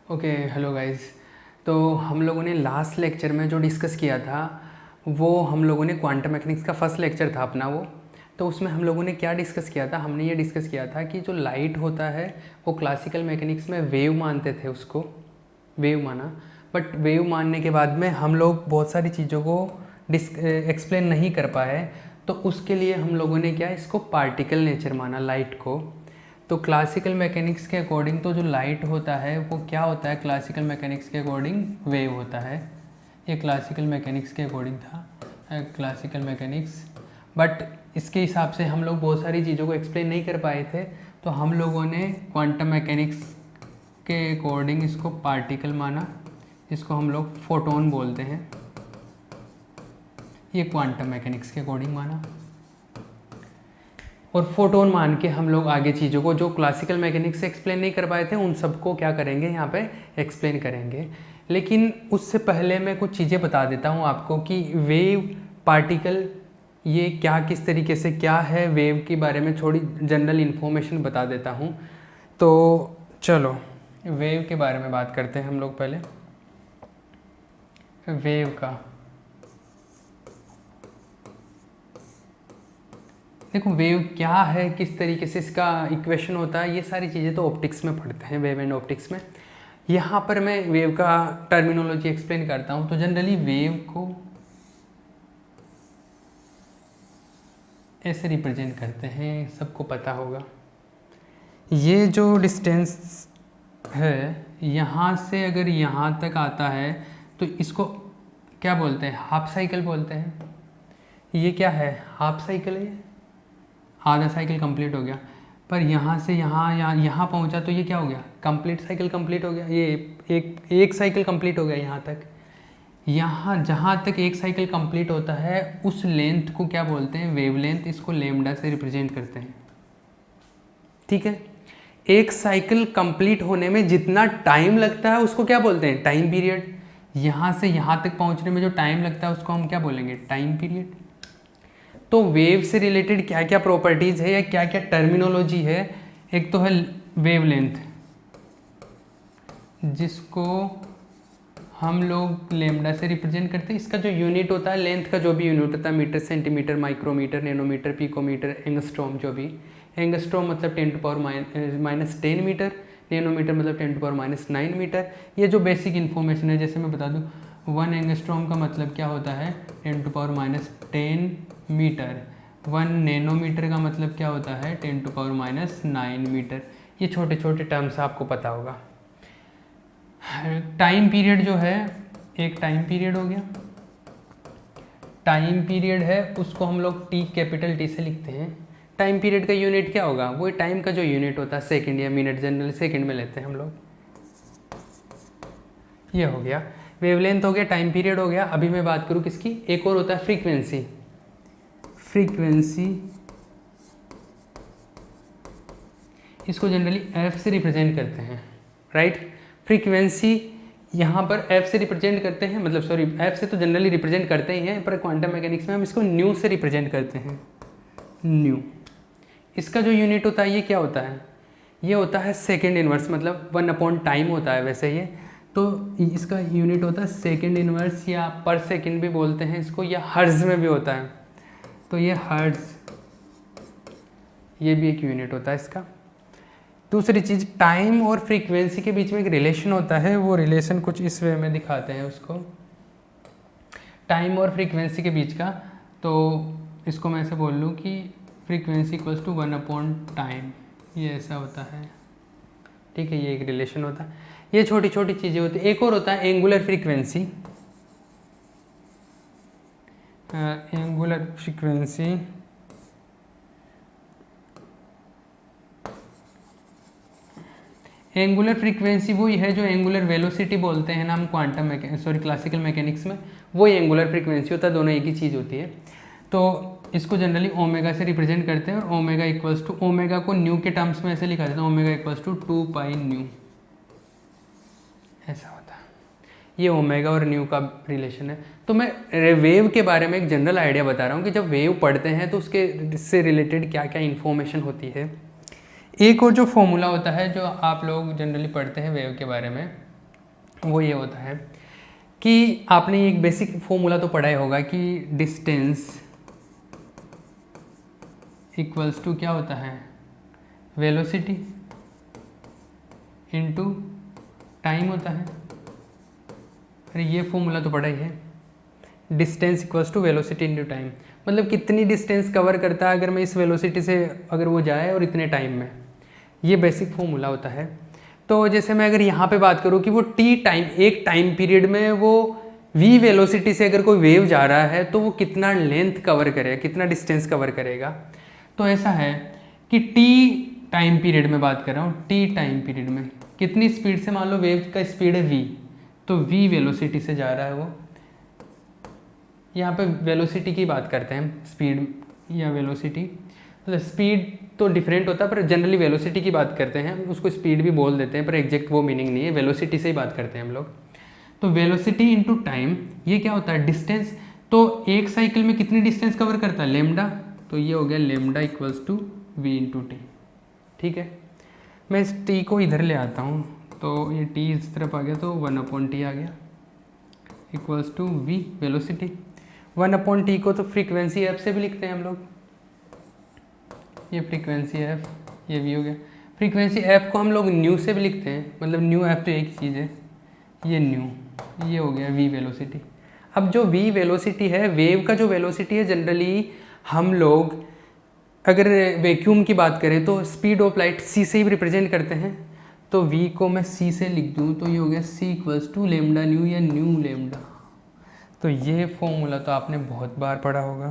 Okay hello guys. तो हम लोगों ने लास्ट लेक्चर में जो डिस्कस किया था वो हम लोगों ने क्वांटम मैकेनिक्स का फर्स्ट लेक्चर था अपना वो। तो उसमें हम लोगों ने क्या डिस्कस किया था, हमने ये डिस्कस किया था कि जो लाइट होता है वो क्लासिकल मैकेनिक्स में वेव मानते थे, उसको वेव माना। बट वेव मानने के बाद में हम लोग बहुत सारी चीज़ों को एक्सप्लेन नहीं कर पाए, तो उसके लिए हम लोगों ने क्या इसको पार्टिकल नेचर माना लाइट को। तो क्लासिकल मैकेनिक्स के अकॉर्डिंग तो जो लाइट होता है वो क्या होता है, क्लासिकल मैकेनिक्स के अकॉर्डिंग वेव होता है। ये क्लासिकल मैकेनिक्स के अकॉर्डिंग था, क्लासिकल मैकेनिक्स। बट इसके हिसाब से हम लोग बहुत सारी चीज़ों को एक्सप्लेन नहीं कर पाए थे, तो हम लोगों ने क्वांटम मैकेनिक्स के अकॉर्डिंग इसको पार्टिकल माना, इसको हम लोग फोटोन बोलते हैं। ये क्वांटम मैकेनिक्स के अकॉर्डिंग माना और फोटोन मान के हम लोग आगे चीज़ों को जो क्लासिकल मैकेनिक्स से एक्सप्लेन नहीं कर पाए थे उन सबको क्या करेंगे, यहाँ पे एक्सप्लेन करेंगे। लेकिन उससे पहले मैं कुछ चीज़ें बता देता हूँ आपको कि वेव, पार्टिकल ये क्या, किस तरीके से क्या है, वेव के बारे में थोड़ी जनरल इन्फॉर्मेशन बता देता हूँ। तो चलो वेव के बारे में बात करते हैं हम लोग पहले। वेव का देखो, वेव क्या है, किस तरीके से इसका इक्वेशन होता है, ये सारी चीज़ें तो ऑप्टिक्स में पढ़ते हैं, वेव एंड ऑप्टिक्स में। यहाँ पर मैं वेव का टर्मिनोलॉजी एक्सप्लेन करता हूँ। तो जनरली वेव को ऐसे रिप्रेजेंट करते हैं, सबको पता होगा। ये जो डिस्टेंस है यहाँ से अगर यहाँ तक आता है तो इसको क्या बोलते हैं, हाफ साइकिल बोलते हैं। ये क्या है, हाफ साइकिल है, आधा साइकिल कंप्लीट हो गया। पर यहाँ से यहाँ पहुँचा तो ये क्या हो गया, कंप्लीट साइकिल कंप्लीट हो गया। ये एक साइकिल कंप्लीट हो गया यहाँ तक। यहाँ जहाँ तक एक साइकिल कंप्लीट होता है उस लेंथ को क्या बोलते हैं, वेवलेंथ। इसको लेमडा से रिप्रेजेंट करते हैं, ठीक है। एक साइकिल कंप्लीट होने में जितना टाइम लगता है उसको क्या बोलते हैं, टाइम पीरियड। यहाँ से यहाँ तक पहुँचने में जो टाइम लगता है उसको हम क्या बोलेंगे, टाइम पीरियड। तो वेव से रिलेटेड क्या क्या प्रॉपर्टीज़ है या क्या क्या टर्मिनोलॉजी है, एक तो है वेवलेंथ, जिसको हम लोग लेमडा से रिप्रेजेंट करते हैं। इसका जो यूनिट होता है, लेंथ का जो भी यूनिट होता है, metre, centimetre, micrometre, nanometre, picometre, angstrom, जो भी। एंगस्ट्रॉम मतलब 10⁻⁻10 मीटर, नैनोमीटर मतलब 10⁻⁹ मीटर। ये जो बेसिक इन्फॉर्मेशन है, जैसे मैं बता दूँ, 1 एंगस्ट्रॉम का मतलब क्या होता है, 10⁻⁻10 मीटर। 1 नैनोमीटर का मतलब क्या होता है, 10⁻⁹ मीटर। ये छोटे छोटे टर्म्स आपको पता होगा। टाइम पीरियड जो है, एक टाइम पीरियड हो गया। टाइम पीरियड है उसको हम लोग टी, कैपिटल टी से लिखते हैं। टाइम पीरियड का यूनिट क्या होगा, वो टाइम का जो यूनिट होता है सेकंड या मिनट, जनरली सेकंड में लेते हैं हम लोग। ये हो गया वेवलेंथ, हो गया टाइम पीरियड, हो गया। अभी मैं बात करूँ किसकी, एक और होता है फ्रीक्वेंसी। फ्रीक्वेंसी इसको जनरली एफ से रिप्रेजेंट करते हैं, राइट। फ्रीक्वेंसी यहाँ पर एफ से रिप्रेजेंट करते हैं, मतलब सॉरी, एफ से तो जनरली रिप्रेजेंट करते ही हैं, पर क्वांटम मैकेनिक्स में हम इसको न्यू से रिप्रेजेंट करते हैं, न्यू। इसका जो यूनिट होता है ये क्या होता है, ये होता है सेकेंड इनवर्स, मतलब 1/टाइम होता है वैसे ये। तो इसका यूनिट होता है सेकेंड इनवर्स, या पर सेकेंड भी बोलते हैं इसको, या हर्ज में भी होता है। तो ये हर्ज, ये भी एक यूनिट होता है इसका। दूसरी चीज़, टाइम और फ्रीक्वेंसी के बीच में एक रिलेशन होता है, वो रिलेशन कुछ इस वे में दिखाते हैं उसको, टाइम और फ्रीक्वेंसी के बीच का। तो इसको मैं ऐसे बोल लूँ कि फ्रीक्वेंसी इक्वल्स टू 1/टाइम, ये ऐसा होता है, ठीक है। ये एक रिलेशन होता है, ये छोटी छोटी चीज़ें होती हैं। एक और होता है angular frequency. Angular frequency angular frequency वही है जो एंगुलर वेलोसिटी बोलते हैं ना हम क्लासिकल मैकेनिक्स में, वो एंगुलर फ्रीक्वेंसी होता है, दोनों एक ही चीज़ होती है। तो इसको जनरली ओमेगा से रिप्रेजेंट करते हैं, और ओमेगा इक्वल्स टू, ओमेगा को न्यू के टर्म्स में ऐसे लिखा जाता है, ओमेगा इक्वल्स टू 2π न्यू, ऐसा होता है। ये ओमेगा और न्यू का रिलेशन है। तो मैं वेव के बारे में एक जनरल आइडिया बता रहा हूँ कि जब वेव पढ़ते हैं तो उसके से रिलेटेड क्या क्या इन्फॉर्मेशन होती है। एक और जो फॉर्मूला होता है जो आप लोग जनरली पढ़ते हैं वेव के बारे में, वो ये होता है कि आपने एक बेसिक फॉर्मूला तो पढ़ा ही होगा कि डिस्टेंस इक्वल्स टू क्या होता है, वेलोसिटी इनटू टाइम होता है। अरे ये फॉर्मूला तो पढ़ा ही है, distance equals to velocity into time, मतलब कितनी डिस्टेंस कवर करता है अगर मैं इस वेलोसिटी से अगर वो जाए और इतने टाइम में, ये बेसिक फॉर्मूला होता है। तो जैसे मैं अगर यहाँ पे बात करूँ कि वो टी टाइम, एक टाइम पीरियड में वो वी वेलोसिटी से अगर कोई वेव जा रहा है तो वो कितना लेंथ कवर करेगा, कितना डिस्टेंस कवर करेगा। तो ऐसा है कि टी टाइम पीरियड में बात कर रहा हूँ, टी टाइम पीरियड में कितनी स्पीड से, मान लो वेव का स्पीड है वी, तो वी वेलोसिटी से जा रहा है वो, यहाँ पे वेलोसिटी की बात करते हैं, स्पीड या वेलोसिटी, मतलब स्पीड तो डिफरेंट होता है पर जनरली वेलोसिटी की बात करते हैं, उसको स्पीड भी बोल देते हैं पर एग्जैक्ट वो मीनिंग नहीं है, वेलोसिटी से ही बात करते हैं हम लोग। तो वेलोसिटी इनटू टाइम, ये क्या होता है, डिस्टेंस। तो एक साइकिल में कितनी डिस्टेंस कवर करता है, लेमडा, तो ये हो गया lambda equals to V into T. ठीक है, मैं इस टी को इधर ले आता हूँ, तो ये टी इस तरफ आ गया तो 1/t आ गया equals to we velocity. 1/t को तो फ्रीक्वेंसी एफ से भी लिखते हैं हम लोग, ये फ्रीक्वेंसी एफ, ये वी हो गया। फ्रीक्वेंसी एफ को हम लोग न्यू से भी लिखते हैं, मतलब न्यू एफ तो एक ही चीज़ है, ये न्यू, ये हो गया वी वेलोसिटी। अब जो वी वेलोसिटी है, वेव का जो वेलोसिटी है, जनरली हम लोग अगर वैक्यूम की बात करें तो स्पीड ऑफ लाइट सी से ही रिप्रेजेंट करते हैं, तो वी को मैं सी से लिख दूँ तो ये हो गया सी इक्वल्स टू लेमडा न्यू या न्यू लेमडा। तो ये फॉर्मूला तो आपने बहुत बार पढ़ा होगा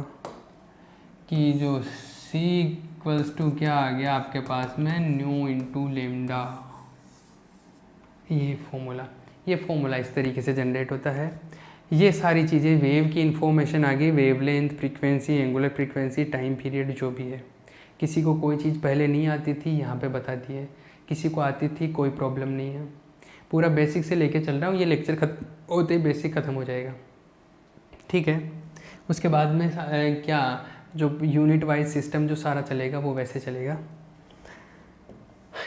कि जो C इक्वल्स टू क्या आ गया आपके पास में, न्यू इंटू लेमडा, ये फॉर्मूला इस तरीके से जनरेट होता है। ये सारी चीज़ें वेव की इन्फॉर्मेशन आ गई, wavelength, frequency, angular frequency, time period जो भी है। किसी को कोई चीज़ पहले नहीं आती थी, यहाँ पे बता दी है, किसी को आती थी, कोई प्रॉब्लम नहीं है। पूरा बेसिक से लेके चल रहा हूँ, ये लेक्चर खत्म होते ही बेसिक ख़त्म हो जाएगा। ठीक है, उसके बाद में क्या जो यूनिट वाइज सिस्टम जो सारा चलेगा वो वैसे चलेगा।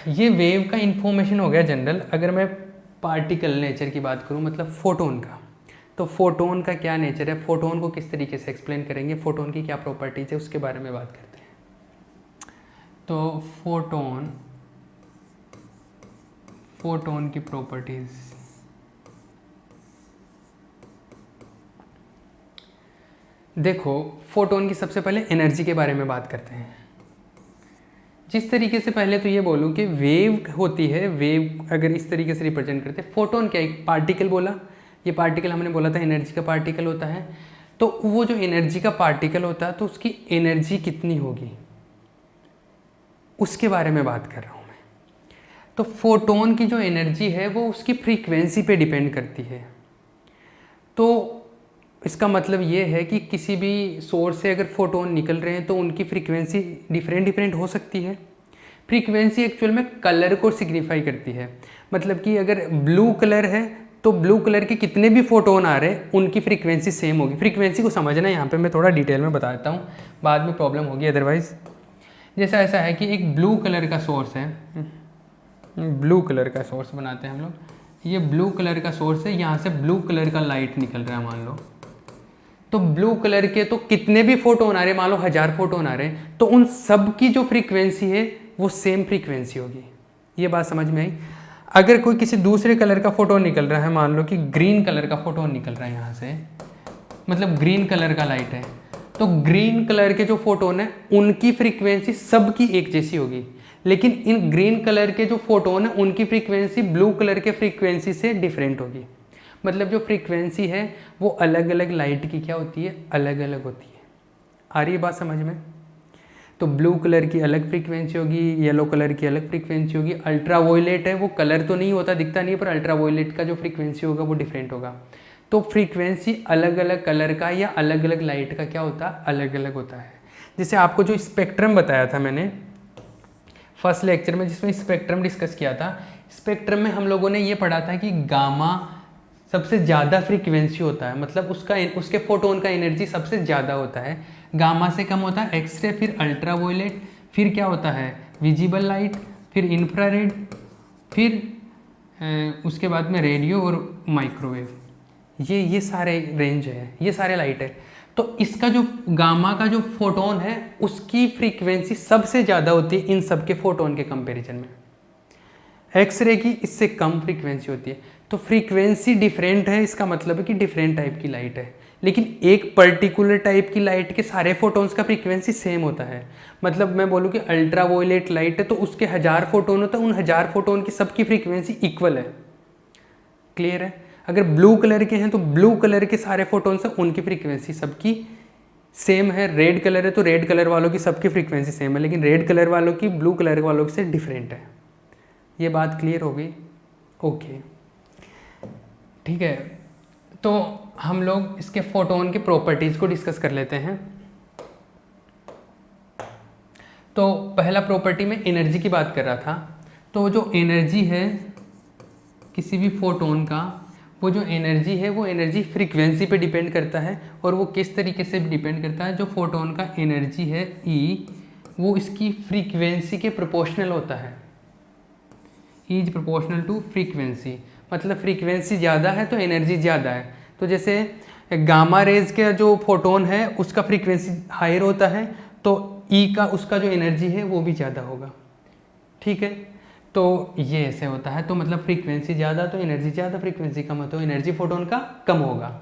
ये वेव का इन्फॉर्मेशन हो गया जनरल। अगर मैं पार्टिकल नेचर की बात करूँ, मतलब फोटोन का, तो फोटोन का क्या नेचर है, फोटोन को किस तरीके से एक्सप्लेन करेंगे, फोटोन की क्या प्रॉपर्टीज है, उसके बारे में बात करते हैं। तो फोटोन की प्रॉपर्टीज, देखो फोटोन की सबसे पहले एनर्जी के बारे में बात करते हैं। जिस तरीके से पहले तो ये बोलूँ कि वेव होती है, वेव अगर इस तरीके से रिप्रेजेंट करते हैं, फोटोन क्या, एक पार्टिकल बोला, ये पार्टिकल हमने बोला था एनर्जी का पार्टिकल होता है। तो वो जो एनर्जी का पार्टिकल होता है तो उसकी एनर्जी कितनी होगी उसके बारे में बात कर रहा हूँ मैं। तो फोटोन की जो एनर्जी है वो उसकी फ्रीक्वेंसी पे डिपेंड करती है। तो इसका मतलब ये है कि किसी भी सोर्स से अगर फोटोन निकल रहे हैं तो उनकी फ्रीक्वेंसी डिफरेंट हो सकती है। फ्रीक्वेंसी एक्चुअल में कलर को सिग्निफाई करती है, मतलब कि अगर ब्लू कलर है तो ब्लू कलर के कितने भी फोटोन आ रहे हैं उनकी फ्रीक्वेंसी सेम होगी। फ्रीक्वेंसी को समझना, यहाँ पे मैं थोड़ा डिटेल में बता देता हूँ, बाद में प्रॉब्लम होगी अदरवाइज। जैसा ऐसा है कि एक ब्लू कलर का सोर्स है, ब्लू कलर का सोर्स बनाते हैं हम लोग, ये ब्लू कलर का सोर्स है, यहाँ से ब्लू कलर का लाइट निकल रहा है मान लो, तो ब्लू कलर के तो कितने भी फोटोन आ रहे हैं, मान लो 1000 फोटोन आ रहे हैं, तो उन सब की जो फ्रीक्वेंसी है वो सेम फ्रीक्वेंसी होगी। ये बात समझ में आई। अगर कोई किसी दूसरे कलर का फोटोन निकल रहा है, मान लो कि ग्रीन कलर का फोटोन निकल रहा है यहाँ से, मतलब ग्रीन कलर का लाइट है, तो ग्रीन कलर के जो फोटोन है उनकी फ्रीक्वेंसी सबकी एक जैसी होगी, लेकिन इन ग्रीन कलर के जो फोटोन है उनकी फ्रीक्वेंसी ब्लू कलर के फ्रीक्वेंसी से डिफरेंट होगी। मतलब जो फ्रीक्वेंसी है वो अलग अलग लाइट की क्या होती है, अलग अलग होती है। आ रही है बात समझ में? तो ब्लू कलर की अलग फ्रीक्वेंसी होगी, येलो कलर की अलग फ्रीक्वेंसी होगी। अल्ट्रा वायलेट है, वो कलर तो नहीं होता, दिखता नहीं है, पर अल्ट्रा वायलेट का जो फ्रीक्वेंसी होगा वो डिफरेंट होगा। तो फ्रीक्वेंसी अलग अलग कलर का या अलग अलग लाइट का क्या होता है, अलग अलग होता है। जैसे आपको जो स्पेक्ट्रम बताया था मैंने फर्स्ट लेक्चर में, जिसमें स्पेक्ट्रम डिस्कस किया था, स्पेक्ट्रम में हम लोगों ने ये पढ़ा था कि गामा सबसे ज़्यादा फ्रीक्वेंसी होता है, मतलब उसके फोटोन का एनर्जी सबसे ज़्यादा होता है। गामा से कम होता है एक्सरे, फिर अल्ट्रा वायलेट, फिर क्या होता है विजिबल लाइट, फिर इंफ्रारेड, फिर उसके बाद में रेडियो और माइक्रोवेव, ये सारे रेंज है, ये सारे लाइट है। तो इसका जो गामा का जो फोटोन है उसकी फ्रीक्वेंसी सबसे ज़्यादा होती है इन सब के फोटोन के कंपैरिजन में। एक्सरे की इससे कम फ्रीक्वेंसी होती है। तो फ्रीक्वेंसी डिफरेंट है, इसका मतलब है कि डिफरेंट टाइप की लाइट है। लेकिन एक पर्टिकुलर टाइप की लाइट के सारे फोटोन्स का फ्रीक्वेंसी सेम होता है। मतलब मैं बोलूँ कि अल्ट्रा वायलेट लाइट है तो उसके 1000 फोटोन होता है, उन 1000 फोटोन की सबकी फ्रीक्वेंसी इक्वल है। क्लियर है? अगर ब्लू कलर के हैं तो ब्लू कलर के सारे फोटोन्स हैं, उनकी फ्रीक्वेंसी सबकी सेम है। रेड कलर है तो रेड कलर वालों की सबकी फ्रीक्वेंसी सेम है, लेकिन रेड कलर वालों की ब्लू कलर वालों से डिफरेंट है। ये बात क्लियर हो गई? ओके, ठीक है। तो हम लोग इसके फोटोन के प्रॉपर्टीज़ को डिस्कस कर लेते हैं। तो पहला प्रॉपर्टी में एनर्जी की बात कर रहा था। तो जो एनर्जी है किसी भी फोटोन का, वो जो एनर्जी है वो एनर्जी फ्रीक्वेंसी पे डिपेंड करता है। और वो किस तरीके से डिपेंड करता है? जो फोटोन का एनर्जी है ई, वो इसकी फ्रीक्वेंसी के प्रोपोर्शनल होता है। E is proportional to frequency, मतलब फ्रीक्वेंसी ज़्यादा है तो एनर्जी ज़्यादा है। तो जैसे गामा रेज का जो फोटोन है उसका फ्रीक्वेंसी हायर होता है तो ई का उसका जो एनर्जी है वो भी ज़्यादा होगा। ठीक है, तो ये ऐसे होता है। तो मतलब फ्रीक्वेंसी ज़्यादा तो एनर्जी ज़्यादा, फ्रीक्वेंसी कम है तो एनर्जी फोटोन का कम होगा।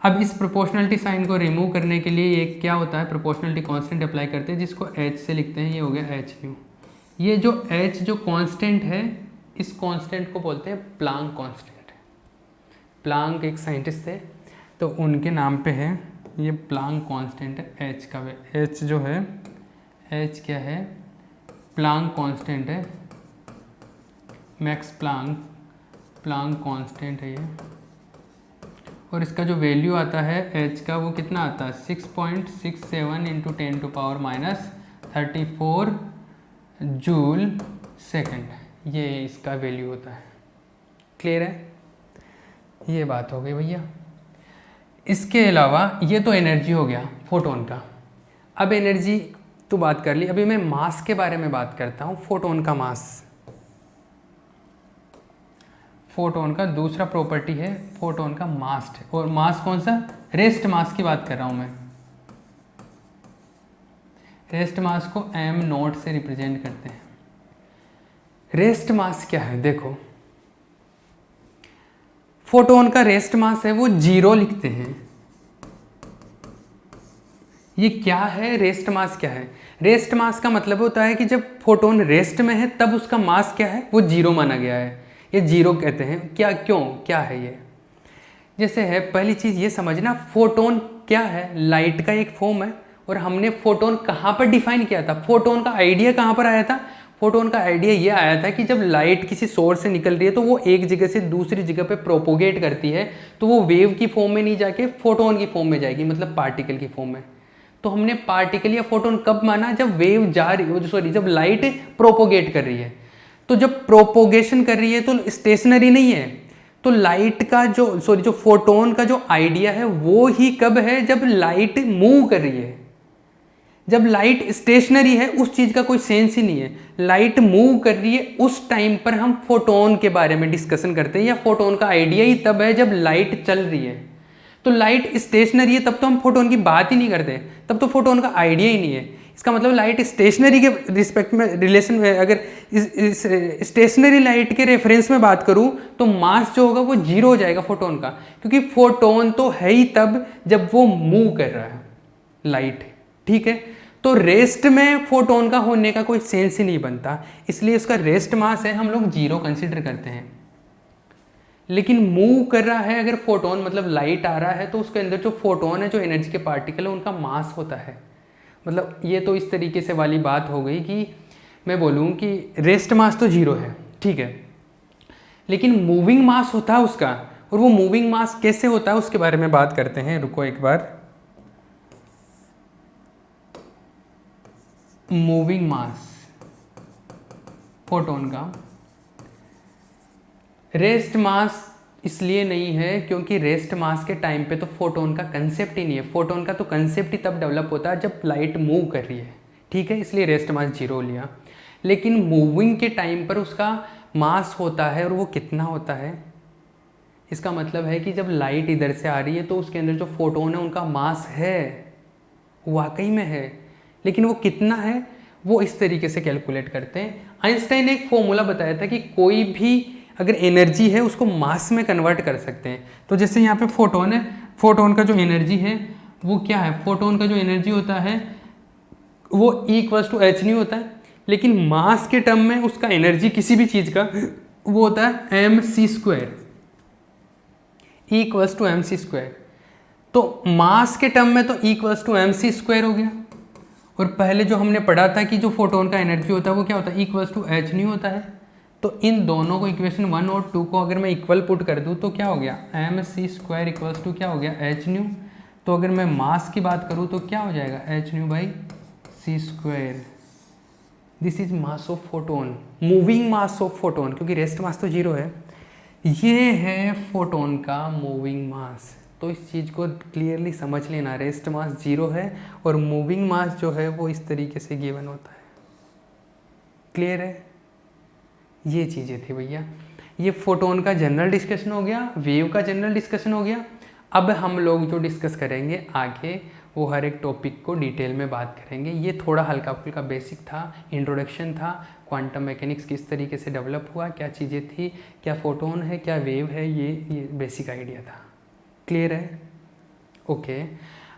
अब इस प्रोपोर्शनलिटी साइन को रिमूव करने के लिए ये क्या होता है, प्रोपोर्शनलिटी कांस्टेंट अप्लाई करते हैं जिसको एच से लिखते हैं। ये हो गया एच न्यू। ये जो एच जो कांस्टेंट है, इस कांस्टेंट को बोलते हैं प्लांक कांस्टेंट। प्लांक एक साइंटिस्ट थे तो उनके नाम पे है ये प्लांक कांस्टेंट है। एच का एच जो है, एच क्या है? प्लांक कांस्टेंट है, मैक्स प्लांक कांस्टेंट है ये। और इसका जो वैल्यू आता है एच का वो कितना आता है? 6.67 × 10⁻34 जूल सेकेंड, ये इसका वैल्यू होता है। क्लियर है? ये बात हो गई भैया। इसके अलावा ये तो एनर्जी हो गया फोटोन का। अब एनर्जी तो बात कर ली, अभी मैं मास के बारे में बात करता हूँ। फोटोन का मास, फोटोन का दूसरा प्रॉपर्टी है फोटोन का मास। और मास कौन सा? रेस्ट मास की बात कर रहा हूँ मैं। रेस्ट मास को m0 से रिप्रेजेंट करते हैं। रेस्ट मास क्या है? देखो, फोटोन का रेस्ट मास है वो 0 लिखते हैं। ये क्या है? रेस्ट मास क्या है? रेस्ट मास का मतलब होता है कि जब फोटोन रेस्ट में है तब उसका मास क्या है? वो 0 माना गया है। ये 0 कहते हैं। क्या, क्यों, क्या है ये? जैसे है, पहली चीज़ ये समझना, फोटोन क्या है? लाइट का एक फॉर्म है। और हमने फोटोन कहाँ पर डिफाइन किया था? फोटोन का आइडिया कहाँ पर आया था? फोटोन का आइडिया ये आया था कि जब लाइट किसी सोर्स से निकल रही है तो वो एक जगह से दूसरी जगह पे प्रोपोगेट करती है, तो वो वेव की फॉर्म में नहीं जाके फोटोन की फॉर्म में जाएगी, मतलब पार्टिकल की फॉर्म में। तो हमने पार्टिकल या फोटोन कब माना? जब वेव जा रही, सॉरी, जब लाइट प्रोपोगेट कर रही है। तो जब प्रोपोगेशन कर रही है तो स्टेशनरी नहीं है। तो लाइट का जो फोटोन का जो आइडिया है वो ही कब है? जब लाइट मूव कर रही है। जब लाइट स्टेशनरी है उस चीज़ का कोई सेंस ही नहीं है। लाइट मूव कर रही है उस टाइम पर हम फोटोन के बारे में डिस्कशन करते हैं, या फोटोन का आइडिया ही तब है जब लाइट चल रही है। तो लाइट स्टेशनरी है तब तो हम फोटोन की बात ही नहीं करते, तब तो फोटोन का आइडिया ही नहीं है। इसका मतलब लाइट स्टेशनरी के रिस्पेक्ट में, रिलेशन में, अगर इस स्टेशनरी लाइट के रेफरेंस में बात करूं तो मास जो होगा वो 0 हो जाएगा फोटोन का, क्योंकि फोटोन तो है ही तब जब वो मूव कर रहा है लाइट। ठीक है, तो रेस्ट में फोटोन का होने का कोई सेंस ही नहीं बनता, इसलिए उसका रेस्ट मास है, हम लोग 0 कंसिडर करते हैं। लेकिन मूव कर रहा है अगर फोटोन, मतलब लाइट आ रहा है, तो उसके अंदर जो फोटोन है, जो एनर्जी के पार्टिकल है, उनका मास होता है। मतलब ये तो इस तरीके से वाली बात हो गई कि मैं बोलूँ कि रेस्ट मास तो 0 है, ठीक है, लेकिन मूविंग मास होता है उसका। और वो मूविंग मास कैसे होता है उसके बारे में बात करते हैं। रुको एक बार। मूविंग मास फोटोन का रेस्ट मास इसलिए नहीं है क्योंकि रेस्ट मास के टाइम पे तो फोटोन का कंसेप्ट ही नहीं है। फोटोन का तो कंसेप्ट ही तब डेवलप होता है जब लाइट मूव कर रही है, ठीक है, इसलिए रेस्ट मास 0 लिया। लेकिन मूविंग के टाइम पर उसका मास होता है और वो कितना होता है। इसका मतलब है कि जब लाइट इधर से आ रही है तो उसके अंदर जो फोटोन है उनका मास है, वाकई में है, लेकिन वो कितना है वो इस तरीके से कैलकुलेट करते हैं। आइंस्टाइन ने एक फॉर्मूला बताया था कि कोई भी अगर एनर्जी है उसको मास में कन्वर्ट कर सकते हैं। तो जैसे यहाँ पे फोटोन है, फोटोन का जो एनर्जी है वो क्या है, फोटोन का जो एनर्जी होता है वो E=h नहीं होता है, लेकिन मास के टर्म में उसका एनर्जी किसी भी चीज़ का वो होता है mc², E=mc²। तो मास के टर्म में तो E=mc² हो गया। और पहले जो हमने पढ़ा था कि जो फोटोन का एनर्जी होता है वो क्या होता है, E=h नहीं होता है। तो इन दोनों को इक्वेशन 1 और 2 को अगर मैं इक्वल पुट कर दूं तो क्या हो गया, mc² क्या हो गया, h²। तो अगर मैं मास की बात करूं तो क्या हो जाएगा, h/c²। This is mass of photon, moving mass of photon, क्योंकि रेस्ट मास तो 0 है। ये है फोटोन का मूविंग मास। तो इस चीज़ को क्लियरली समझ लेना, रेस्ट मास 0 है और मूविंग मास जो है वो इस तरीके से गिवन होता है। क्लियर है, ये चीज़ें थी भैया। ये फोटोन का जनरल डिस्कशन हो गया, वेव का जनरल डिस्कशन हो गया। अब हम लोग जो डिस्कस करेंगे आगे वो हर एक टॉपिक को डिटेल में बात करेंगे। ये थोड़ा हल्का फुल्का बेसिक था, इंट्रोडक्शन था, क्वांटम मैकेनिक्स किस तरीके से डेवलप हुआ, क्या चीज़ें थी, क्या फोटोन है, क्या वेव है, ये बेसिक आइडिया था। क्लियर है, ओके।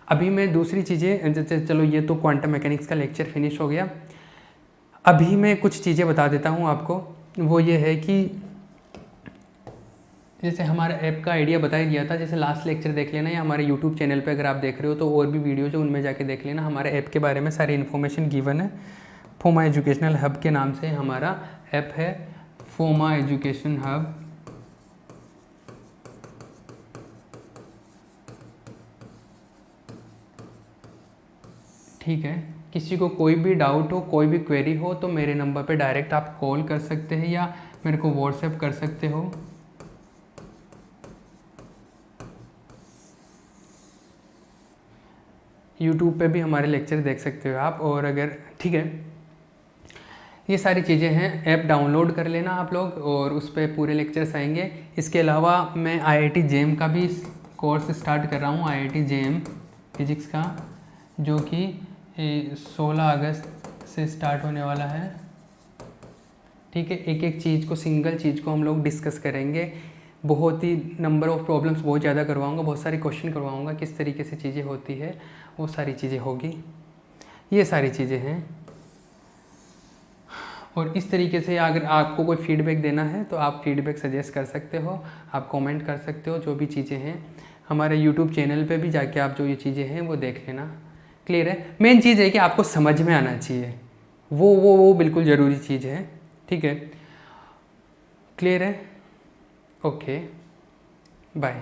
अभी मैं दूसरी चीज़ें, चलो ये तो क्वांटम मैकेनिक्स का लेक्चर फिनिश हो गया। अभी मैं कुछ चीज़ें बता देता हूँ आपको। वो ये है कि जैसे हमारा ऐप का आइडिया बता ही दिया था, जैसे लास्ट लेक्चर देख लेना या हमारे यूट्यूब चैनल पे अगर आप देख रहे हो तो और भी वीडियोज है उनमें जाके देख लेना। हमारे ऐप के बारे में सारी इन्फॉर्मेशन गिवन है। फोमा एजुकेशनल हब के नाम से हमारा ऐप है, फोमा एजुकेशन हब। ठीक है, किसी को कोई भी डाउट हो, कोई भी क्वेरी हो तो मेरे नंबर पे डायरेक्ट आप कॉल कर सकते हैं या मेरे को व्हाट्सएप कर सकते हो। यूट्यूब पे भी हमारे लेक्चर देख सकते हो आप। और अगर ठीक है, ये सारी चीज़ें हैं, ऐप डाउनलोड कर लेना आप लोग और उस पर पूरे लेक्चर्स आएंगे। इसके अलावा मैं IIT JEM का भी कोर्स स्टार्ट कर रहा हूँ, IIT JEM फिजिक्स का, जो कि 16 अगस्त से स्टार्ट होने वाला है। ठीक है, एक एक चीज़ को, सिंगल चीज़ को हम लोग डिस्कस करेंगे। बहुत ही नंबर ऑफ़ प्रॉब्लम्स बहुत ज़्यादा करवाऊँगा, बहुत सारे क्वेश्चन करवाऊँगा, किस तरीके से चीज़ें होती है वो सारी चीज़ें होगी। ये सारी चीज़ें हैं। और इस तरीके से अगर आपको कोई फीडबैक देना है तो आप फीडबैक सजेस्ट कर सकते हो, आप कमेंट कर सकते हो, जो भी चीज़ें हैं। हमारे यूट्यूब चैनल पे भी जाके आप जो ये चीज़ें हैं वो देख लेना। क्लियर है, मेन चीज़ है कि आपको समझ में आना चाहिए, वो बिल्कुल ज़रूरी चीज़ है। ठीक है, क्लियर है, ओके, बाय।